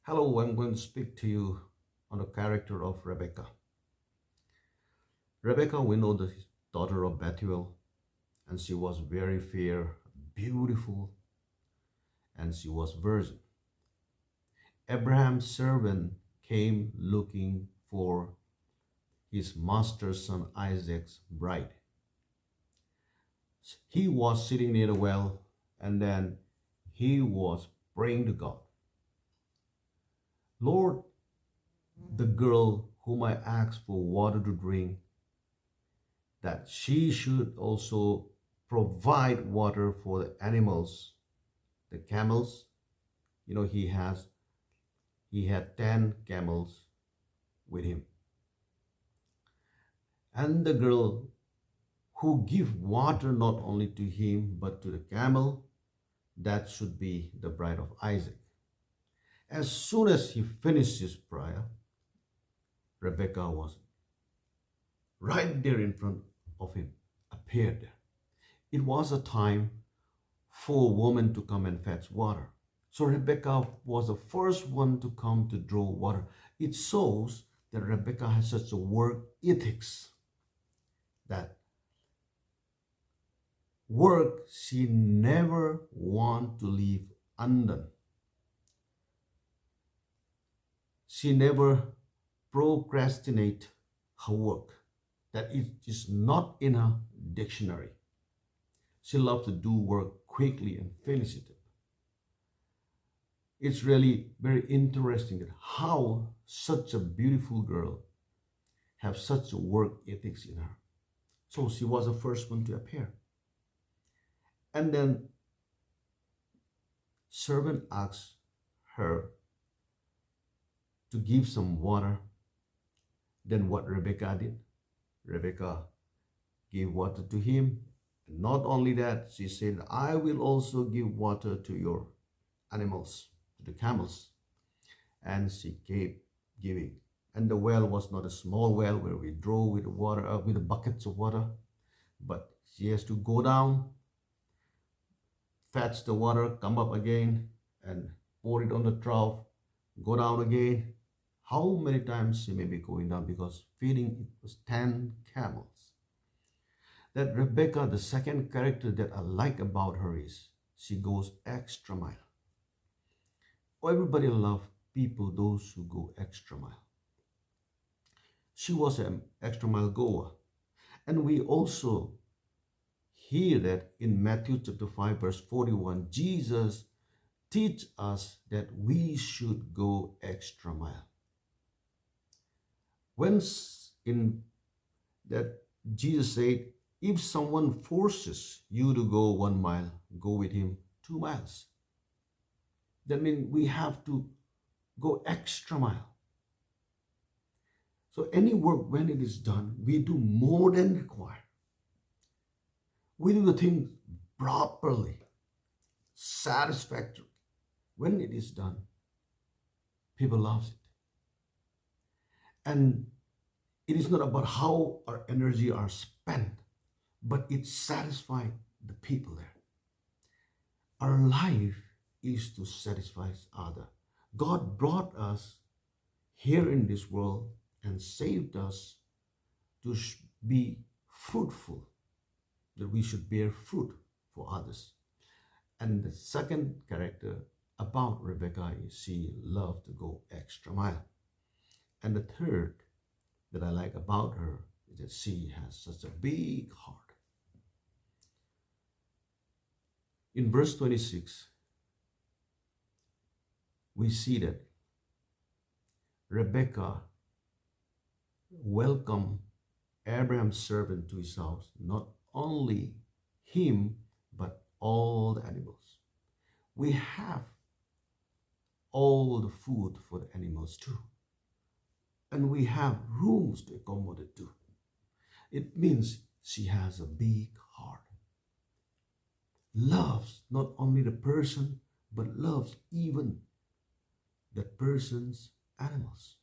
Hello, I'm going to speak to you on the character of Rebekah. Rebekah, we know the daughter of Bethuel, and she was very fair, beautiful, and she was virgin. Abraham's servant came looking for his master's son Isaac's bride. He was sitting near the well, and then he was praying to God. Lord, the girl whom I asked for water to drink, that she should also provide water for the animals, the camels. You know, he had 10 camels with him. And the girl who give water not only to him but to the camel, that should be the bride of Isaac. As soon as he finished his prayer, Rebekah was right there in front of him, appeared there. It was a time for a woman to come and fetch water. So Rebekah was the first one to come to draw water. It shows that Rebekah has such a work ethics, that work she never want to leave undone. She never procrastinate her work, that it is not in her dictionary. She loves to do work quickly and finish it. It's really very interesting that how such a beautiful girl have such a work ethics in her. So she was the first one to appear. And then servant asked her to give some water. Then what Rebekah did? Rebekah gave water to him. And not only that, she said, I will also give water to your animals, to the camels. And she kept giving. And the well was not a small well where we draw with the water, with the buckets of water, but she has to go down, fetch the water, come up again, and pour it on the trough, go down again. How many times she may be going down, because feeding it was 10 camels. That Rebekah, the second character that I like about her is she goes extra mile. Oh, everybody loves people, those who go extra mile. She was an extra mile goer. And we also hear that in Matthew chapter 5 verse 41, Jesus teach us that we should go extra mile. When in that Jesus said, if someone forces you to go 1 mile, go with him 2 miles. That means we have to go extra mile. So any work, when it is done, we do more than required. We do the things properly, satisfactory. When it is done, people love it. And it is not about how our energy are spent, but it satisfies the people there. Our life is to satisfy others. God brought us here in this world and saved us to be fruitful, that we should bear fruit for others. And the second character about Rebekah is she loved to go extra mile. And the third that I like about her is that she has such a big heart. In verse 26, we see that Rebekah welcomed Abraham's servant to his house, not only him, but all the animals. We have all the food for the animals too. And we have rooms to accommodate too. It means she has a big heart. Loves not only the person, but loves even that person's animals.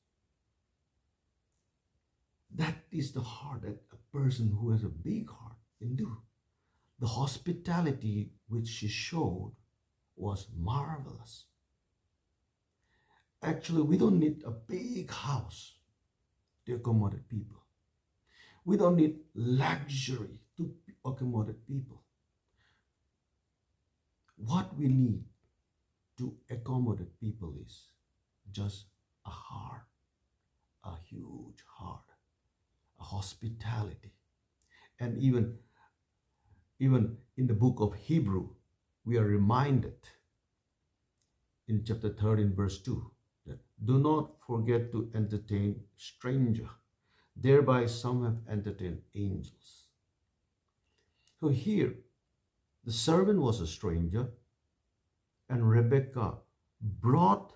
That is the heart that a person who has a big heart can do. The hospitality which she showed was marvelous. Actually, we don't need a big house to accommodate people. We don't need luxury to accommodate people. What we need to accommodate people is just a heart, a huge heart, a hospitality. And even in the book of Hebrew, we are reminded in chapter 13, verse 2, that do not forget to entertain stranger. Thereby some have entertained angels. So here, the servant was a stranger, and Rebekah brought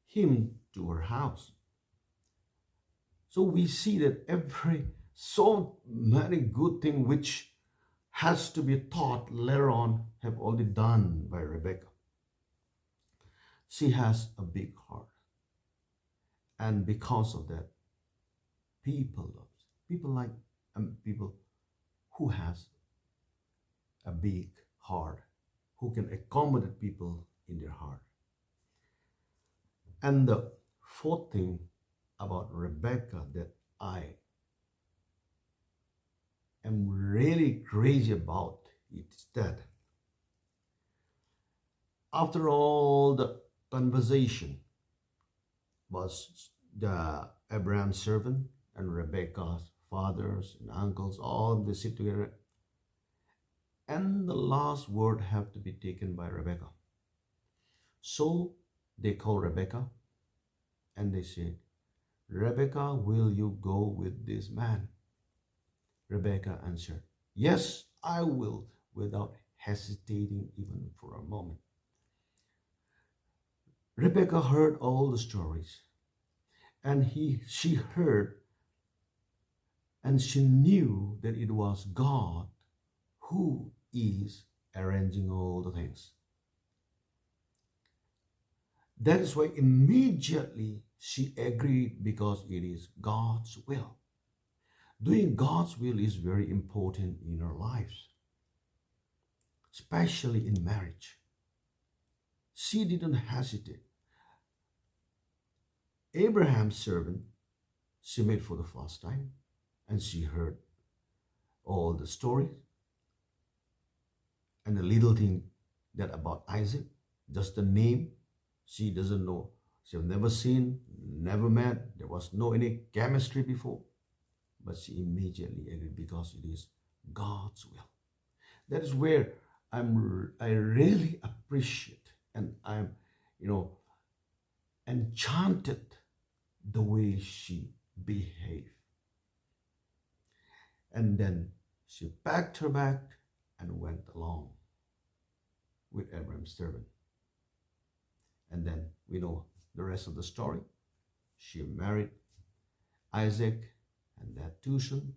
him to her house. So we see that so many good things which has to be taught later on have already done by Rebekah. She has a big heart. And because of that, people like people who has a big heart, who can accommodate people in their heart. And the fourth thing about Rebekah that I am really crazy about is that after all the conversation was the Abraham's servant and Rebekah's fathers and uncles, all they sit together, and the last word have to be taken by Rebekah. So they call Rebekah and they said, Rebekah, will you go with this man? Rebekah answered, yes, I will, without hesitating even for a moment. Rebekah heard all the stories, and she heard, and she knew that it was God who is arranging all the things. That is why immediately she agreed, because it is God's will. Doing God's will is very important in our lives, especially in marriage. She didn't hesitate. Abraham's servant, she met for the first time, and she heard all the stories and the little thing that about Isaac, just the name, she doesn't know. She have never seen, never met. There was no any chemistry before, but she immediately agreed because it is God's will. That is where I really appreciate, and I'm, enchanted the way she behaved. And then she packed her bag and went along with Abraham's servant. And then we know the rest of the story. She married Isaac and had two sons.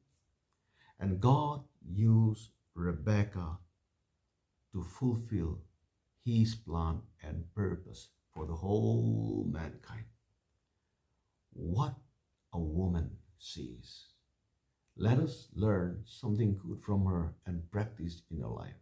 And God used Rebekah to fulfill his plan and purpose for the whole mankind. What a woman she is. Let us learn something good from her and practice in our life.